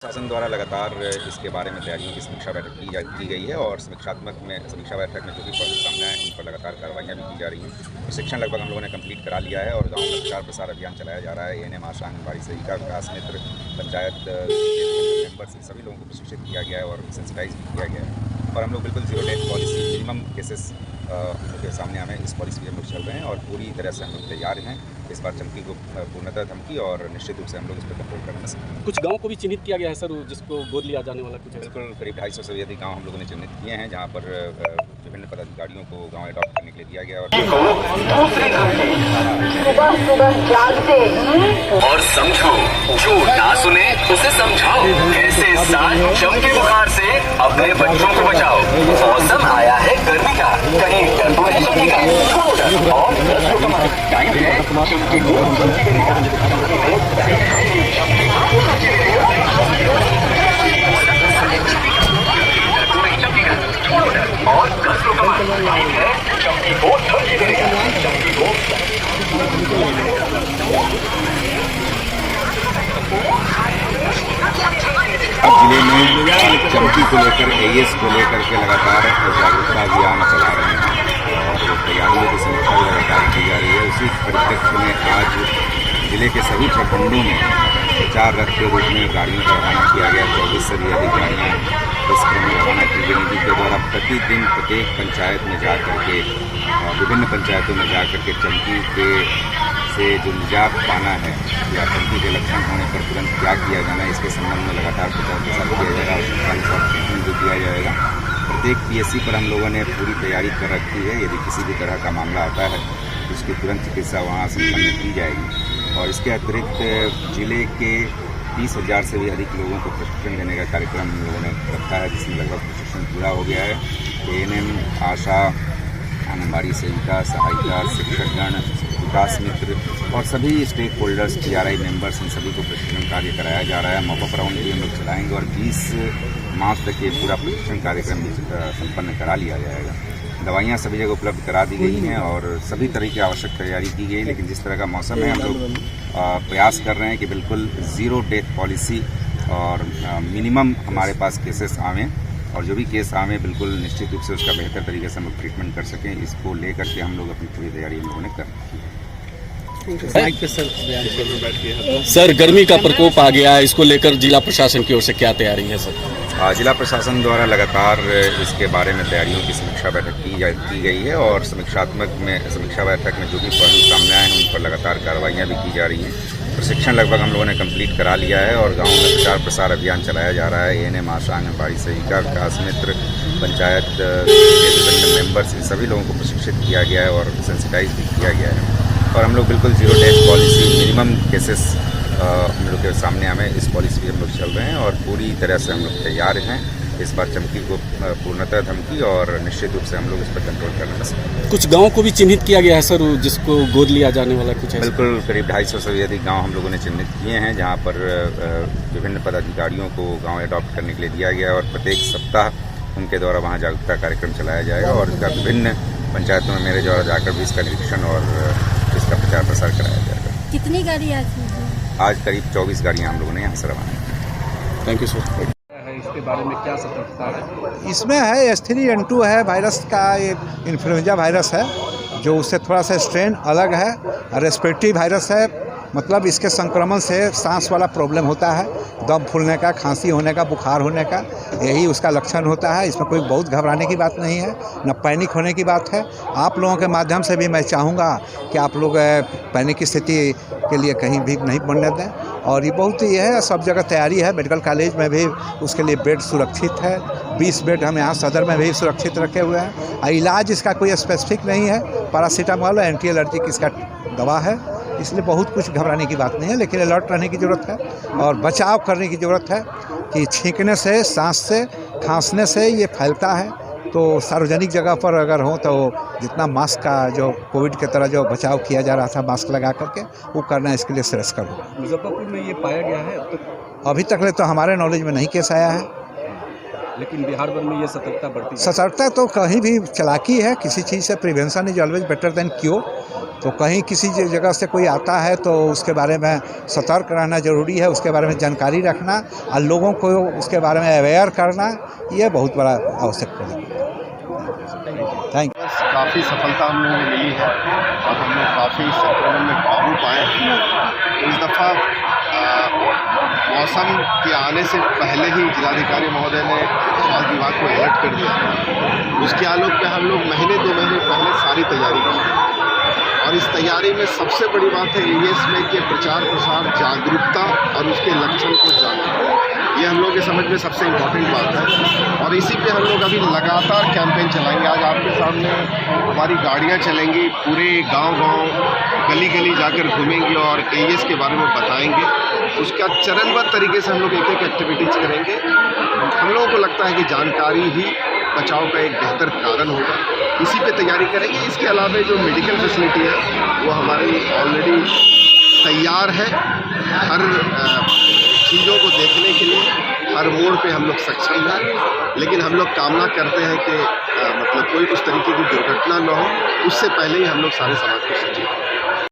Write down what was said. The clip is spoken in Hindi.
शासन द्वारा लगातार इसके बारे में तैयारियों की समीक्षा बैठक की गई है और समीक्षा बैठक में जो भी पॉइंट सामने आए उन पर लगातार कार्रवाइयाँ भी की जा रही हैं। प्रशिक्षण लगभग हम लोगों ने कंप्लीट करा लिया है और गांव में प्रचार प्रसार अभियान चलाया जा रहा है। एएनएम, आशा, आंगनबाड़ी सेविका, विकास मित्र, पंचायत के मेंबर्स, इन सभी लोगों को प्रशिक्षित किया गया है और सेंसिटाइज भी किया गया है। और हम लोग बिल्कुल zero death policy, minimum cases के सामने हमें इस पॉलिसी हम लोग चल रहे हैं और पूरी तरह से हम लोग तैयार हैं इस बार चमकी को पूर्णतः धमकी और निश्चित रूप से हम लोग इस पर कंट्रोल करने में सक्षम। कुछ गांव को भी चिन्हित किया गया है सर, जिसको गोद लिया जाने वाला कुछ है? बिल्कुल, करीब 250 से अधिक गाँव हम लोगों ने चिन्हित किए हैं जहाँ पर विभिन्न पदाधिकारियों को गाँव अडॉप्ट करने के लिए दिया गया और समझो, जो ना सुने उसे समझाओ, कैसे साथ चमकी बुखार से अपने बच्चों को बचाओ। मौसम आया है गर्मी का, कहीं डर तो है चमकी का, और टाइम है चमकी को और कसरों का टाइम है चमकी को धमकी देगा, चमकी को अब जिले में चमकी को लेकर एएस को लेकर के लगातार जागरूकता अभियान चला रहे हैं और तैयारियों की समीक्षा भी लगातार की जा रही है। उसी परिप्रेक्ष्य में आज जिले के सभी प्रखंडों में प्रचार रथ के रूप में गाड़ियों का रवाना किया गया। 24 से भी अधिक गाड़ियाँ इस क्रम में रवाना की गई, जिनके द्वारा प्रतिदिन प्रत्येक पंचायत में जा करके विभिन्न पंचायतों में जा करके चमकी से जो निजात पाना है या चमकी के लक्षण होने पर तुरंत क्या किया जाना है, इसके संबंध में लगातार प्रचार प्रसार किया जाएगा और सरकारी स्वास्थ्य भी दिया जाएगा। प्रत्येक पीएससी पर हम लोगों ने पूरी तैयारी कर रखी है। यदि किसी भी तरह का मामला आता है तो उसकी तुरंत चिकित्सा वहाँ संपन्न की जाएगी। और इसके अतिरिक्त जिले के 30,000 से भी अधिक लोगों को प्रशिक्षण देने का कार्यक्रम हम लोगों ने रखा है, जिसमें लगभग प्रशिक्षण पूरा हो गया है। एएनएम, आशा, आंगनबाड़ी सेविका, सहायिका, शिक्षकगण, विकास मित्र और सभी स्टेक होल्डर्स, टीआरआई मेंबर्स, इन सभी को प्रशिक्षण कार्य कराया जा रहा है। मॉपअप राउंड भी हम लोग चलाएंगे और 20 मार्च तक ये पूरा प्रशिक्षण कार्यक्रम संपन्न करा लिया जाएगा। दवाइयाँ सभी जगह उपलब्ध करा दी गई हैं और सभी तरह की आवश्यक तैयारी की गई। लेकिन जिस तरह का मौसम है, हम लोग प्रयास कर रहे हैं कि बिल्कुल ज़ीरो डेथ पॉलिसी और मिनिमम हमारे पास केसेस आवें और जो भी केस आवे बिल्कुल निश्चित रूप से उसका बेहतर तरीके से हम लोग ट्रीटमेंट कर सकें। इसको लेकर के हम लोग अपनी पूरी तैयारी हम लोगों ने कर रखी है। सर, गर्मी का प्रकोप आ गया है, इसको लेकर जिला प्रशासन की ओर से क्या तैयारी है सर? जिला प्रशासन द्वारा लगातार इसके बारे में तैयारियों की समीक्षा बैठक की गई है और समीक्षा बैठक में जो भी पहलू सामने आए हैं उन पर लगातार कार्रवाइयाँ भी की जा रही हैं। प्रशिक्षण लगभग हम लोगों ने कंप्लीट करा लिया है और गाँव में प्रचार प्रसार अभियान चलाया जा रहा है। एएनएम, आशा, आंगनबाड़ी सेविका, विकास मित्र, पंचायत के विभिन्न मेंबर्स, इन सभी लोगों को प्रशिक्षित किया गया है और सेंसिटाइज भी किया गया है। और हम लोग बिल्कुल zero death policy, minimum cases हम लोग के सामने आए इस पॉलिसी हम लोग चल रहे हैं और पूरी तरह से हम लोग तैयार हैं इस बार चमकी को पूर्णतः धमकी और निश्चित रूप से हम लोग इस पर कंट्रोल करने में सक्षम। कुछ गांव को भी चिन्हित किया गया है सर, जिसको गोद लिया जाने वाला कुछ है? बिल्कुल, करीब 250 से भी अधिक गाँव हम लोगों ने चिन्हित किए हैं जहाँ पर विभिन्न पदाधिकारियों को गाँव अडॉप्ट करने के लिए दिया गया और प्रत्येक सप्ताह उनके द्वारा वहाँ जागरूकता कार्यक्रम चलाया जाएगा और इसका विभिन्न पंचायतों में मेरे द्वारा जाकर भी इसका निरीक्षण और इसका प्रचार प्रसार कराया जाएगा। कितनी गाड़ी आज करीब 24 गाड़ियाँ हम लोगों ने यहाँ से रवाना की। Thank you sir. इसके बारे में क्या सतर्कता है? इसमें है H3N2 है, वायरस का ये इन्फ्लुएंजा वायरस है जो उससे थोड़ा सा स्ट्रेन अलग है। रेस्पिरेटरी वायरस है, मतलब इसके संक्रमण से सांस वाला प्रॉब्लम होता है, दम फूलने का, खांसी होने का, बुखार होने का, यही उसका लक्षण होता है। इसमें कोई बहुत घबराने की बात नहीं है, न पैनिक होने की बात है। आप लोगों के माध्यम से भी मैं चाहूँगा कि आप लोग पैनिक की स्थिति के लिए कहीं भी नहीं बनने दें और ये बहुत ही है, सब जगह तैयारी है। मेडिकल कॉलेज में भी उसके लिए बेड सुरक्षित है, 20 बेड हम यहाँ सदर में भी सुरक्षित रखे हुए हैं। इलाज इसका कोई स्पेसिफिक नहीं है, पैरासीटामोल और एंटी एलर्जिक इसका दवा है, इसलिए बहुत कुछ घबराने की बात नहीं है। लेकिन अलर्ट रहने की ज़रूरत है और बचाव करने की ज़रूरत है कि छींकने से, सांस से, खांसने से ये फैलता है। तो सार्वजनिक जगह पर अगर हो तो जितना मास्क का जो कोविड के तरह जो बचाव किया जा रहा था मास्क लगा करके, वो करना इसके लिए श्रेयस्कर होगा। मुजफ्फरपुर में ये पाया गया है अभी तक तो हमारे नॉलेज में नहीं केस आया है। लेकिन बिहार भर में ये सतर्कता बढ़ती है। सतर्कता तो कहीं भी चालाकी है, किसी चीज़ से prevention is always better than cure. तो कहीं किसी जगह से कोई आता है तो उसके बारे में सतर्क रहना ज़रूरी है, उसके बारे में जानकारी रखना और लोगों को उसके बारे में अवेयर करना, ये बहुत बड़ा आवश्यक है। Thank you. काफ़ी सफलता हम लोगों को मिली है और हम लोग काफ़ी संक्रमण में काबू पाए हैं। तो इस दफ़ा मौसम के आने से पहले ही जिलाधिकारी महोदय ने स्वास्थ्य विभाग को अलर्ट कर दिया। उसके आलोक में हम लोग महीने 2 महीने पहले सारी तैयारी की और इस तैयारी में सबसे बड़ी बात है एईएस में के प्रचार प्रसार, जागरूकता और उसके लक्षण को जानना। ये हम लोग के समझ में सबसे इम्पोर्टेंट बात है और इसी पे हम लोग अभी लगातार कैंपेन चलाएंगे। आज आपके सामने हमारी गाड़ियाँ चलेंगी, पूरे गांव-गांव, गली-गली जाकर घूमेंगी और एईएस के बारे में बताएंगे। उसका चरणबद्ध तरीके से हम लोग एक-एक एक्टिविटीज़ करेंगे। हम लोगों को लगता है कि जानकारी ही बचाव का एक बेहतर कारण होगा, इसी पे तैयारी करेंगे। इसके अलावा जो मेडिकल फैसिलिटी है वो हमारी ऑलरेडी तैयार है। हर चीज़ों को देखने के लिए हर मोड़ पे हम लोग सक्षम हैं, लेकिन हम लोग कामना करते हैं कि मतलब कोई उस तरीके की दुर्घटना न हो, उससे पहले ही हम लोग सारे समाज को सचेत